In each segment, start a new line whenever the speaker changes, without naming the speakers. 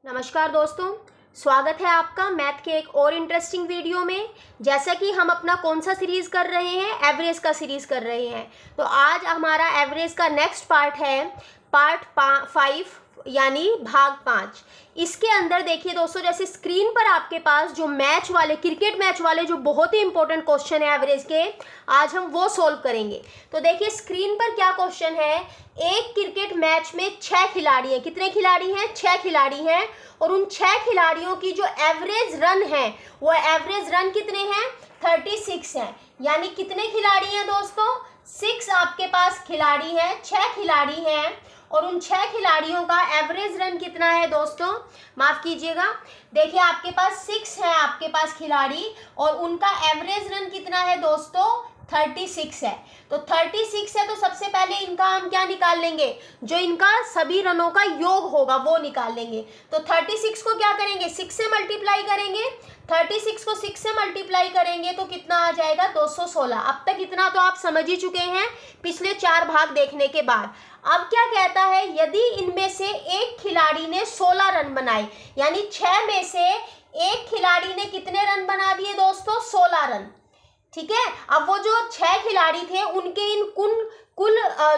नमस्कार दोस्तों, स्वागत है आपका मैथ के एक और इंटरेस्टिंग वीडियो में। जैसा कि हम अपना कौन सा सीरीज़ कर रहे हैं, एवरेज का सीरीज़ कर रहे हैं। तो आज हमारा एवरेज का नेक्स्ट पार्ट है पार्ट 5 यानी भाग 5। इसके अंदर देखिए दोस्तों, जैसे स्क्रीन पर आपके पास जो मैच वाले क्रिकेट मैच वाले जो बहुत ही इंपॉर्टेंट क्वेश्चन है एवरेज के, आज हम वो सोल्व करेंगे। तो देखिए स्क्रीन पर क्या क्वेश्चन है। एक क्रिकेट मैच में 6 खिलाड़ी हैं। कितने खिलाड़ी हैं? 6 खिलाड़ी हैं। और उन 6 खिलाड़ियों की जो एवरेज रन है वो एवरेज रन कितने हैं? 36 हैं। यानी कितने खिलाड़ी हैं दोस्तों? 6 आपके पास खिलाड़ी हैं, 6 खिलाड़ी हैं। और उन 6 खिलाड़ियों का एवरेज रन कितना है दोस्तों? माफ कीजिएगा, देखिए आपके पास 6 है आपके पास खिलाड़ी और उनका एवरेज रन कितना है दोस्तों? 36 है। तो 36 है तो सबसे पहले इनका हम क्या निकाल लेंगे? जो इनका सभी रनों का योग होगा वो निकाल लेंगे। तो 36 को क्या करेंगे? 6 से मल्टीप्लाई करेंगे। 36 को 6 से मल्टीप्लाई करेंगे तो कितना आ जाएगा? 216। अब तक इतना तो आप समझ ही चुके हैं पिछले 4 भाग देखने के बाद। अब क्या कहता है, यदि इनमें से एक खिलाड़ी ने 16 रन बनाए, यानी 6 में से एक खिलाड़ी ने कितने रन बना दिए दोस्तों? 16 रन। ठीक है। अब वो जो 6 खिलाड़ी थे उनके इन कुल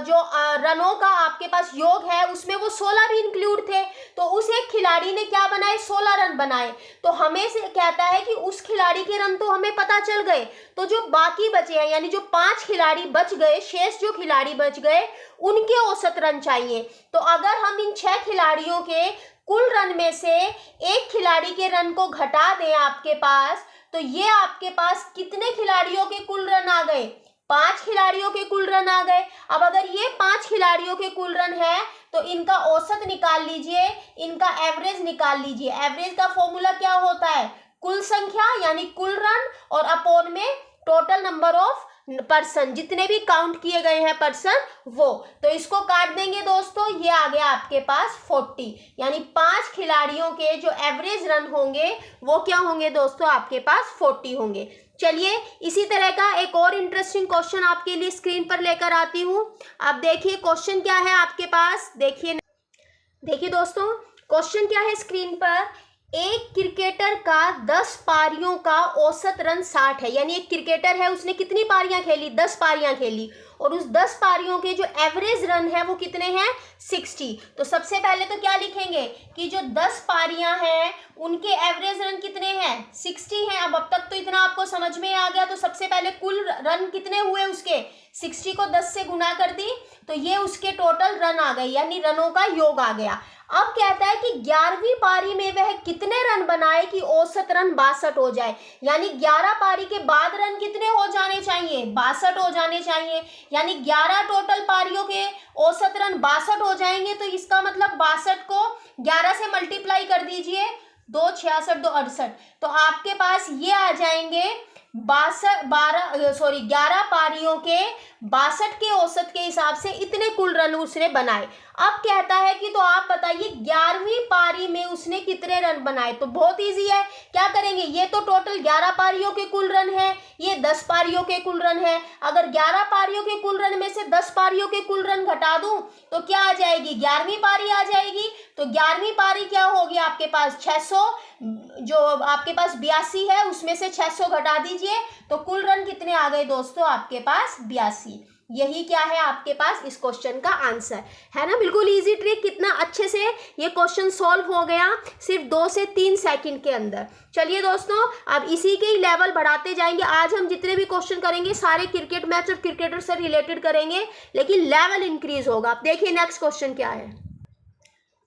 जो रनों का आपके पास योग है उसमें वो 16 भी इंक्लूड थे। तो उस एक खिलाड़ी ने क्या बनाए? 16 रन बनाए। तो हमें से कहता है कि उस खिलाड़ी के रन तो हमें पता चल गए। तो जो बाकी बचे हैं, यानी जो 5 खिलाड़ी बच गए, शेष जो खिलाड़ी बच गए, उनके औसत रन चाहिए। तो अगर हम इन 6 खिलाड़ियों के कुल रन में से एक खिलाड़ी के रन को घटा दें आपके पास, तो ये आपके पास कितने खिलाड़ियों के कुल रन आ गए? 5 खिलाड़ियों के कुल रन आ गए। अब अगर ये 5 खिलाड़ियों के कुल रन है तो इनका औसत निकाल लीजिए, इनका एवरेज निकाल लीजिए। एवरेज का फॉर्मूला क्या होता है? कुल संख्या यानी कुल रन और अपॉन में टोटल नंबर ऑफ पर्सन, जितने भी काउंट किए गए हैं पर्सन वो। तो इसको काट देंगे दोस्तों, ये आ गया आपके पास 40। यानी 5 खिलाड़ियों के जो एवरेज रन होंगे वो क्या होंगे दोस्तों? आपके पास 40 होंगे। चलिए इसी तरह का एक और इंटरेस्टिंग क्वेश्चन आपके लिए स्क्रीन पर लेकर आती हूँ। अब देखिए क्वेश्चन क्या है आपके पास। देखिए दोस्तों, क्वेश्चन क्या है स्क्रीन पर। एक क्रिकेटर का 10 पारियों का औसत रन 60 है। यानी एक क्रिकेटर है, उसने कितनी पारियां खेली? 10 पारियां खेली। और उस 10 पारियों के जो एवरेज रन है वो कितने हैं? 60। तो सबसे पहले तो क्या लिखेंगे कि जो 10 पारियां हैं उनके एवरेज रन कितने हैं? 60 हैं। अब तक तो इतना आपको समझ में आ गया। तो सबसे पहले कुल रन कितने हुए उसके? 60 को 10 से गुना कर दी तो ये उसके टोटल रन आ गए, यानी रनों का योग आ गया। अब कहता है कि 11वीं पारी में वह कितने रन बनाए कि औसत रन 62 हो जाए। यानी 11 पारी के बाद रन कितने हो जाने चाहिए? 62 हो जाने चाहिए। यानी 11 टोटल पारियों के औसत रन 62 हो जाएंगे। तो इसका मतलब 62 को 11 से मल्टीप्लाई कर दीजिए, 2 66 2 68। तो आपके पास ये आ जाएंगे 11 पारियों के 62 के औसत के हिसाब से इतने कुल रन उसने बनाए। अब कहता है कि तो आप बताइए 11वीं पारी में उसने कितने रन बनाए। तो बहुत इजी है, क्या करेंगे? ये तो टोटल 11 पारियों के कुल रन है, ये 10 पारियों के कुल रन है। अगर 11 पारियों के कुल रन में से 10 पारियों के कुल रन घटा दूं तो क्या आ जाएगी? 11वीं पारी आ जाएगी। तो 11वीं पारी क्या होगी आपके पास? 600, जो आपके पास 82 है उसमें से 600 घटा दीजिए तो कुल रन कितने आ गए दोस्तों? आपके पास 82। यही क्या है आपके पास इस क्वेश्चन का आंसर है ना। बिल्कुल इजी ट्रिक, कितना अच्छे से ये क्वेश्चन सॉल्व हो गया सिर्फ 2 से 3 सेकंड के अंदर। चलिए दोस्तों, अब इसी के ही लेवल बढ़ाते जाएंगे। आज हम जितने भी क्वेश्चन करेंगे सारे क्रिकेट मैच और क्रिकेटर से रिलेटेड करेंगे, लेकिन लेवल इंक्रीज होगा। आप देखिए नेक्स्ट क्वेश्चन क्या है।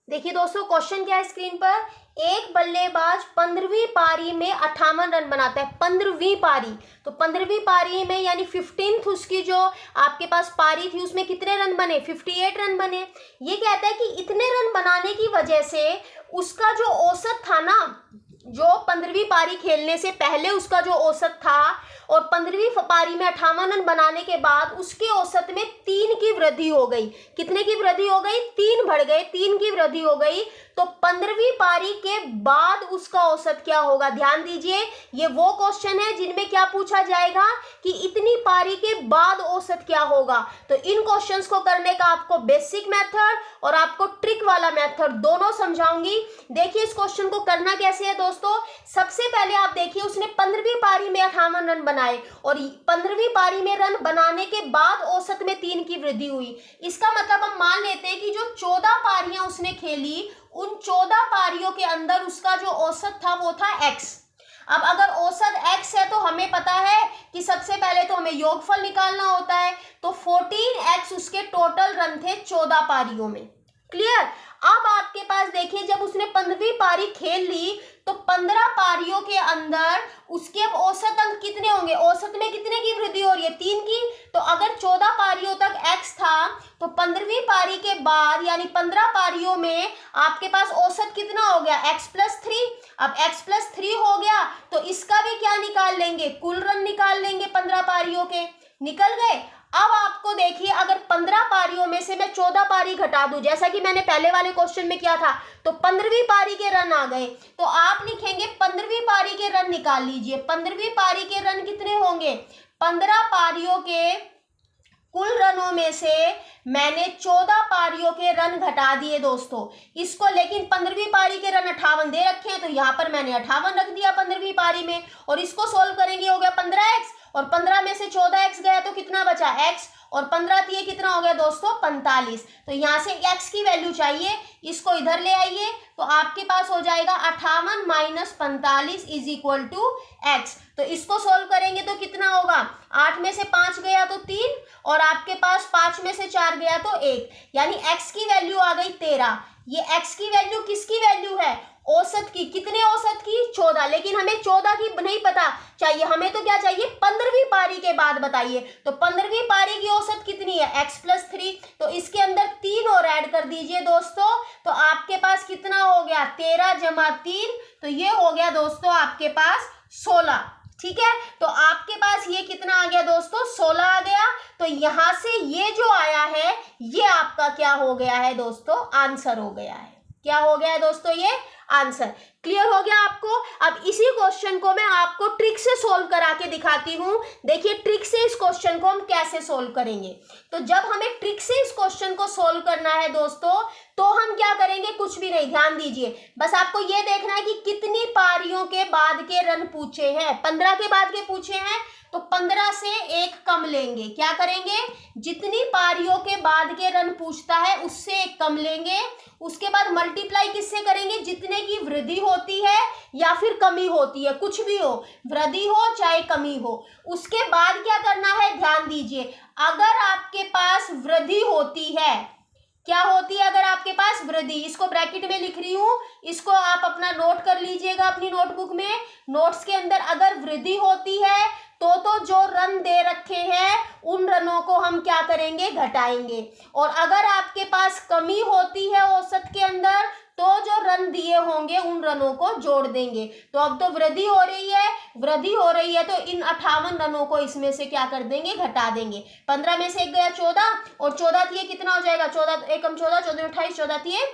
देखिए दोस्तों क्वेश्चन क्या है स्क्रीन पर। एक बल्लेबाज 15वीं पारी में 58 रन बनाता है। 15वीं पारी, तो 15वीं पारी में यानी 15th उसकी जो आपके पास पारी थी उसमें कितने रन बने? 58 रन बने। ये कहता है कि इतने रन बनाने की वजह से उसका जो औसत था ना, जो 15वीं पारी खेलने से पहले उसका जो औसत था और 15वीं पारी में 58 रन बनाने के बाद उसके औसत में 3 की वृद्धि हो गई। कितने की वृद्धि हो गई? 3 बढ़ गए, 3 की वृद्धि हो गई। तो 15वीं पारी के बाद उसका औसत क्या होगा। ध्यान दीजिए, ये वो क्वेश्चन है जिनमें क्या पूछा जाएगा कि इतनी पारी के बाद औसत क्या होगा। तो इन क्वेश्चंस को करने का आपको बेसिक मेथड और आपको ट्रिक वाला मेथड दोनों समझाऊंगी। देखिए इस क्वेश्चन को करना कैसे है दोस्तों। सबसे पहले आप देखिए उसने 15वीं पारी में 58 रन बनाए और 15वीं पारी में रन बनाने के बाद औसत में 3 की वृद्धि हुई। इसका मतलब हम मान लेते हैं कि जो 14 पारियां उसने खेली, उन 14 पारियों के अंदर उसका जो औसत था वो था x। अब अगर औसत x है तो हमें पता है कि सबसे पहले तो हमें योगफल निकालना होता है। तो 14x उसके टोटल रन थे 14 पारियों में। क्लियर। अब आपके पास देखिए जब उसने 15वीं पारी खेल ली तो 15 पारियों के अंदर उसके अब औसत अंक कितने होंगे, औसत में कितने की वृद्धि हो रही है, 3 की। तो अगर 14 पारियों तक x था तो 15वीं पारी के बाद यानी 15 पारियों में आपके पास औसत कितना हो गया, x+3। अब x+3 हो गया तो इसका भी क्या निकाल लेंगे, कुल रन निकाल लेंगे 15 पारियों के, निकल गए। अब आपको देखिए अगर 15 पारियों में से मैं 14 पारी घटा दूं जैसा कि मैंने पहले वाले क्वेश्चन में किया था, तो 15वीं पारी के रन आ गए। तो आप लिखेंगे 15वीं पारी के रन निकाल लीजिए। 15वीं पारी के रन कितने होंगे, 15 पारियों के कुल रनों में से मैंने 14 पारियों के रन घटा दिए दोस्तों इसको। लेकिन 15वीं पारी के रन 58 दे रखे हैं तो यहाँ पर मैंने 58 रख दिया 15वीं पारी में। और इसको सोल्व करेंगे हो गया 15x और 15 में से 14x गया तो कितना बचा x और 15 दिए कितना हो गया दोस्तों 45। तो यहाँ से x की वैल्यू चाहिए, इसको इधर ले आइए तो आपके पास हो जाएगा 58 - 45 = x। तो इसको सोल्व करेंगे तो कितना होगा, 8 में से 5 गया तो 3 और आपके पास 5 में से 4 गया तो 1, यानी x की वैल्यू आ गई 13। ये x की वैल्यू किसकी वैल्यू है, औसत की। कितने औसत की, 14। लेकिन हमें 14 की नहीं पता चाहिए, हमें तो क्या चाहिए 15वीं पारी के बाद बताइए। तो 15वीं पारी की औसत कितनी है, x+3। तो इसके अंदर 3 और ऐड कर दीजिए दोस्तों, तो आपके पास कितना हो गया 13 + 3, तो ये हो गया दोस्तों आपके पास 16। ठीक है, तो आपके पास ये कितना आ गया दोस्तों 16 आ गया। तो यहां से ये जो आया है ये आपका क्या हो गया है दोस्तों, आंसर हो गया है। क्या हो गया है दोस्तों, ये आंसर। क्लियर हो गया आपको। अब इसी क्वेश्चन को मैं आपको ट्रिक से सोल्व करा के दिखाती हूं। देखिए ट्रिक से इस क्वेश्चन को हम कैसे सोल्व करेंगे। तो जब हमें ट्रिक से इस क्वेश्चन को सोल्व करना है दोस्तों तो हम क्या करेंगे, कुछ भी नहीं, ध्यान दीजिए। बस आपको ये देखना है कि कितनी पारियों के बाद के रन पूछे हैं। 15 के बाद के पूछे हैं तो 15 से 1 कम लेंगे। क्या करेंगे, जितनी पारियों के बाद के रन पूछता है उससे 1 कम लेंगे। उसके बाद मल्टीप्लाई किससे करेंगे, जितने की वृद्धि होती है या फिर कमी होती है, कुछ भी हो, वृद्धि हो चाहे कमी हो। उसके बाद क्या करना है, ध्यान दीजिए। अगर आपके पास वृद्धि होती है, क्या होती है, अगर आपके पास वृद्धि, इसको ब्रैकेट में लिख रही हूं, इसको आप अपना नोट कर लीजिएगा अपनी नोटबुक में। नोट्स के अंदर अगर वृद्धि होती है तो जो रन दे रखे हैं उन रनों को हम क्या करेंगे, घटाएंगे। और अगर आपके पास कमी होती है औसत के अंदर तो जो रन दिए होंगे उन रनों को जोड़ देंगे। तो अब तो वृद्धि हो रही है, वृद्धि हो रही है तो इन 58 रनों को इसमें से क्या कर देंगे, घटा देंगे। 15 में से 1 गया 14 और 14 दिए कितना हो जाएगा, 14 1 कम 14, 14 28, 14 दिए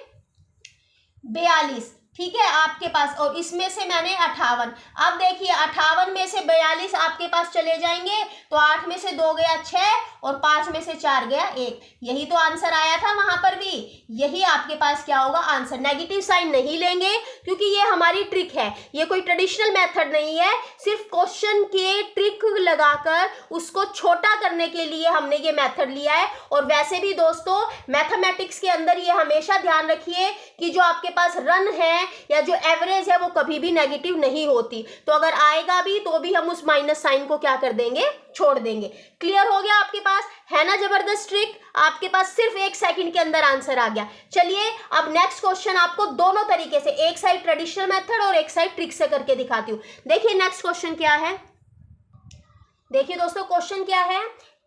42। ठीक है आपके पास, और इसमें से मैंने 58। अब देखिए 58 में से 42 आपके पास चले जाएंगे तो 8 में से 2 गया 6 और 5 में से 4 गया 1। यही तो आंसर आया था वहां पर भी, यही आपके पास क्या होगा, आंसर। नेगेटिव साइन नहीं लेंगे क्योंकि ये हमारी ट्रिक है, ये कोई ट्रेडिशनल मेथड नहीं है। सिर्फ क्वेश्चन के ट्रिक लगाकर उसको छोटा करने के लिए हमने ये मेथड लिया है। और वैसे भी दोस्तों मैथमेटिक्स के अंदर ये हमेशा ध्यान रखिए कि जो आपके पास रन है या जो एवरेज है वो कभी भी नेगेटिव नहीं होती। तो अगर आएगा भी तो भी हम उस माइनस साइन को क्या कर देंगे, छोड़ देंगे। क्लियर हो गया आपके पास, है ना जबरदस्त ट्रिक। आपके पास सिर्फ 1 सेकंड के अंदर आंसर आ गया। चलिए अब नेक्स्ट क्वेश्चन आपको दोनों तरीके से, एक साइड ट्रेडिशनल मेथड और एक साइड ट्रिक से करके दिखाती हूँ। देखिए नेक्स्ट क्वेश्चन क्या है, देखिए दोस्तों क्वेश्चन क्या है।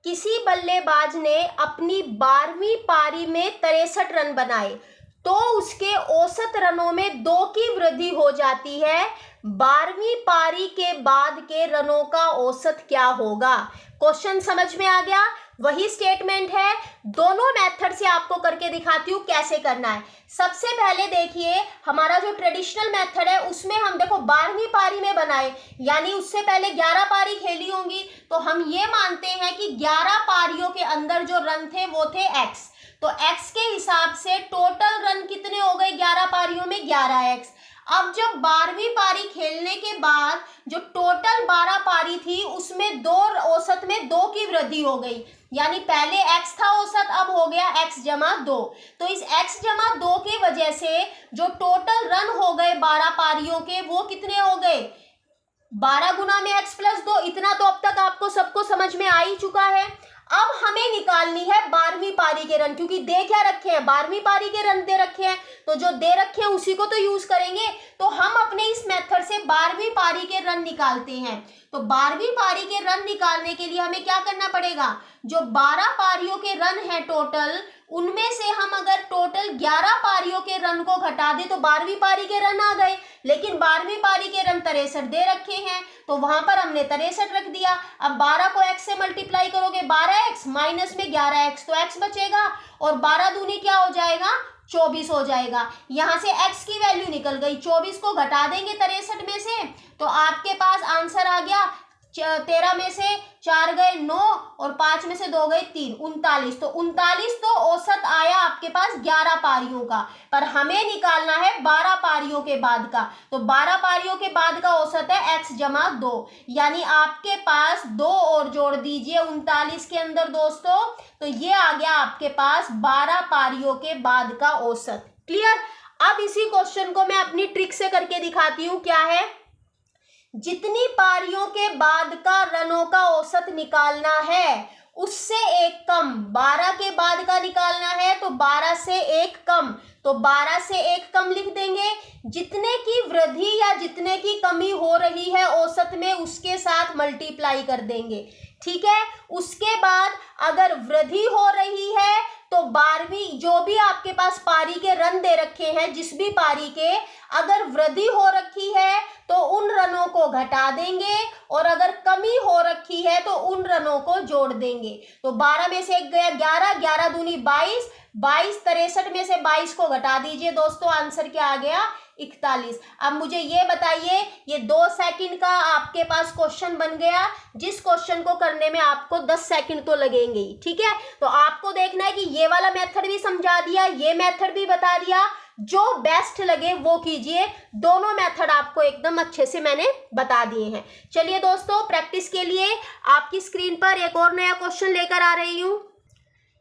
किसी बल्लेबाज ने अपनी 12वीं पारी में 63 रन बनाए तो उसके औसत रनों में 2 की वृद्धि हो जाती है। 12वीं पारी के बाद के रनों का औसत क्या होगा। क्वेश्चन समझ में आ गया। वही स्टेटमेंट है, दोनों मेथड से आपको करके दिखाती हूँ कैसे करना है। सबसे पहले देखिए, हमारा जो ट्रेडिशनल मेथड है उसमें हम देखो 12वीं पारी में बनाए, यानी उससे पहले 11 पारी खेली होंगी, तो हम ये मानते हैं कि 11 पारियों के अंदर जो रन थे वो थे x। तो x के हिसाब से टोटल रन कितने हो गए 11 पारियों में, 11x। अब जब 12वीं पारी खेलने के बाद जो टोटल 12 पारी थी उसमें औसत में 2 की वृद्धि हो गई, यानी पहले x था औसत, अब हो गया x जमा 2। तो इस x जमा 2 की वजह से जो टोटल रन हो गए 12 पारियों के वो कितने हो गए, 12 गुना में x प्लस 2। इतना तो अब तक आपको सबको समझ में आ ही चुका है। अब हमें निकालनी है 12वीं पारी के रन, क्योंकि दे क्या रखे हैं, 12वीं पारी के रन दे रखे हैं, तो जो दे रखे हैं उसी को तो यूज करेंगे। तो हम अपने इस मेथड से 12वीं पारी के रन निकालते हैं। तो 12वीं पारी के रन निकालने के लिए हमें क्या करना पड़ेगा, जो 12 पारियों के रन है टोटल, उनमें से हम अगर टोटल 11 पारियों के रन को घटा दे तो 12वीं पारी के रन आ गए। लेकिन 12वीं पारी के रन 63 दे रखे हैं, तो वहां पर हमने 63 रख दिया। अब 12 को x से मल्टीप्लाई करोगे 12x माइनस में 11x, तो x बचेगा, और 12 दूनी क्या हो जाएगा, 24 हो जाएगा। यहाँ से x की वैल्यू निकल गई, 24 को घटा देंगे 63 में से, तो आपके पास आंसर आ गया 13 में से 4 गए 9 और 5 में से 2 गए 3, 39। तो 39 तो औसत आया आपके पास 11 पारियों का, पर हमें निकालना है 12 पारियों के बाद का। तो 12 पारियों के बाद का औसत है x जमा 2, यानी आपके पास 2 और जोड़ दीजिए 39 के अंदर दोस्तों, तो ये आ गया आपके पास 12 पारियों के बाद का औसत। क्लियर। अब इसी क्वेश्चन को मैं अपनी ट्रिक से करके दिखाती हूँ। क्या है, जितनी पारियों के बाद का रनों का औसत निकालना है उससे एक कम, 12 के बाद का निकालना है तो 12 से एक कम, तो 12 से एक कम लिख देंगे। जितने की वृद्धि या जितने की कमी हो रही है औसत में उसके साथ मल्टीप्लाई कर देंगे। ठीक है, उसके बाद अगर वृद्धि हो रही है तो 12वीं जो भी आपके पास पारी के रन दे रखे हैं, जिस भी पारी के अगर वृद्धि हो रखी है तो उन रनों को घटा देंगे, और अगर कमी हो रखी है तो उन रनों को जोड़ देंगे। तो 12 में से एक गया 11, 11 दूनी 22, 22 63 में से 22 को घटा दीजिए दोस्तों, आंसर क्या आ गया, 41। अब मुझे ये बताइए, ये 2 सेकंड का आपके पास क्वेश्चन बन गया, जिस क्वेश्चन को करने में आपको 10 सेकंड तो लगेंगे ही। ठीक है, तो आपको देखना है कि ये वाला मेथड भी समझा दिया, ये मेथड भी बता दिया, जो बेस्ट लगे वो कीजिए। दोनों मेथड आपको एकदम अच्छे से मैंने बता दिए हैं। चलिए दोस्तों, प्रैक्टिस के लिए आपकी स्क्रीन पर एक और नया क्वेश्चन लेकर आ रही हूँ।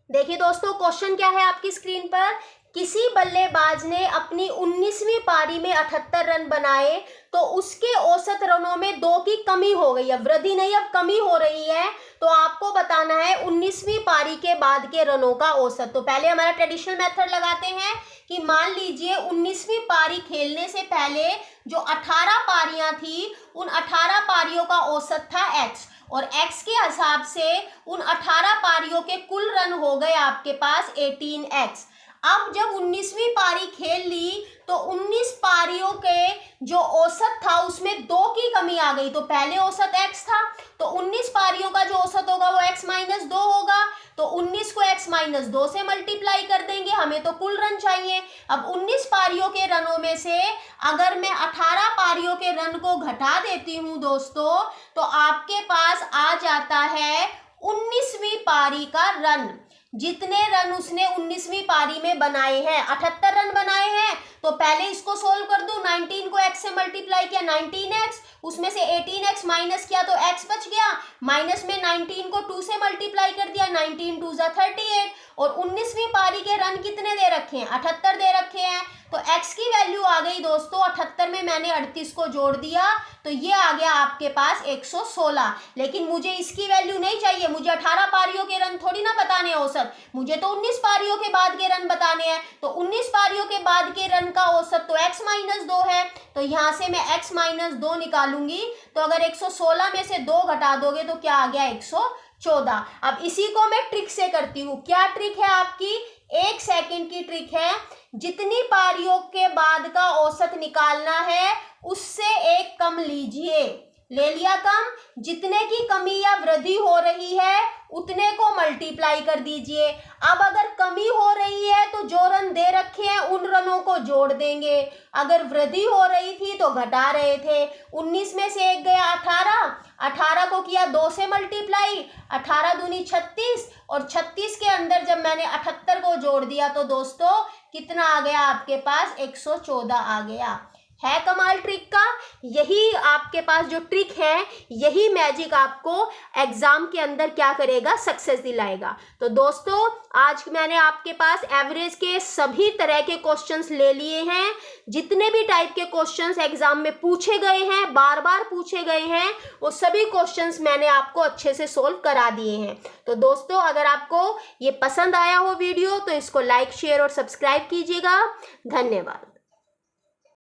देखिए दोस्तों, क्वेश्चन क्या है आपकी स्क्रीन पर, किसी बल्लेबाज ने अपनी 19वीं पारी में 78 रन बनाए तो उसके औसत रनों में 2 की कमी हो गई है, वृद्धि नहीं अब कमी हो रही है, तो आपको बताना है 19वीं पारी के बाद के रनों का औसत। तो पहले हमारा ट्रेडिशनल मेथड लगाते हैं कि मान लीजिए 19वीं पारी खेलने से पहले जो 18 पारियां थी उन 18 पारियों का औसत था x, और x के हिसाब से उन 18 पारियों के कुल रन हो गए आपके पास 18x। अब जब 19वीं पारी खेल ली तो 19 पारियों के जो औसत था उसमें 2 की कमी आ गई, तो पहले औसत x था, तो 19 पारियों का जो औसत होगा वो x माइनस 2 होगा, तो 19 को x माइनस 2 से मल्टीप्लाई कर देंगे, हमें तो कुल रन चाहिए। अब 19 पारियों के रनों में से अगर मैं 18 पारियों के रन को घटा देती हूँ दोस्तों, तो आपके पास आ जाता है 19वीं पारी का रन। जितने रन उसने 19वीं पारी में बनाए हैं, 78 रन बनाए हैं, तो पहले इसको सोल्व कर दूं, 19 को x से मल्टीप्लाई किया 19x, उसमें से 18x माइनस किया तो x बच गया, माइनस में 19 को 2 से मल्टीप्लाई कर दिया, 19 2 जा 38, और 19वीं पारी के रन कितने दे रखे हैं, 78 दे रखे हैं, तो x की वैल्यू आ गई दोस्तों 78 में मैंने 38 को जोड़ दिया, तो ये आ गया आपके पास 116। लेकिन मुझे इसकी वैल्यू नहीं चाहिए, मुझे 18 पारियों के रन थोड़ी ना बताने औसत, मुझे तो 19 पारियों के बाद के रन बताने हैं। तो 19 पारियों के बाद के रन का औसत तो x माइनस 2 है, तो यहाँ से मैं x माइनस 2 निकालूंगी, तो अगर 116 में से 2 घटा दोगे तो क्या आ गया 114। अब इसी को मैं ट्रिक से करती हूँ। क्या ट्रिक है आपकी, 1 सेकंड की ट्रिक है। जितनी पारियों के बाद का औसत निकालना है उससे एक कम लीजिए, ले लिया कम, जितने की कमी या वृद्धि हो रही है उतने को मल्टीप्लाई कर दीजिए। अब अगर कमी हो रही है तो जो रन दे रखे हैं उन रनों को जोड़ देंगे, अगर वृद्धि हो रही थी तो घटा रहे थे। 19 में से 1 गया 18, 18 को किया 2 से मल्टीप्लाई, 18 दूनी 36 और 36 के अंदर जब मैंने 78 को जोड़ दिया तो दोस्तों कितना आ गया आपके पास, 114 आ गया। है कमाल ट्रिक का। यही आपके पास जो ट्रिक है, यही मैजिक आपको एग्जाम के अंदर क्या करेगा, सक्सेस दिलाएगा। तो दोस्तों आज मैंने आपके पास एवरेज के सभी तरह के क्वेश्चंस ले लिए हैं। जितने भी टाइप के क्वेश्चंस एग्जाम में पूछे गए हैं, बार बार पूछे गए हैं, वो सभी क्वेश्चंस मैंने आपको अच्छे से सोल्व करा दिए हैं। तो दोस्तों अगर आपको ये पसंद आया हो वीडियो तो इसको लाइक, शेयर और सब्सक्राइब कीजिएगा। धन्यवाद।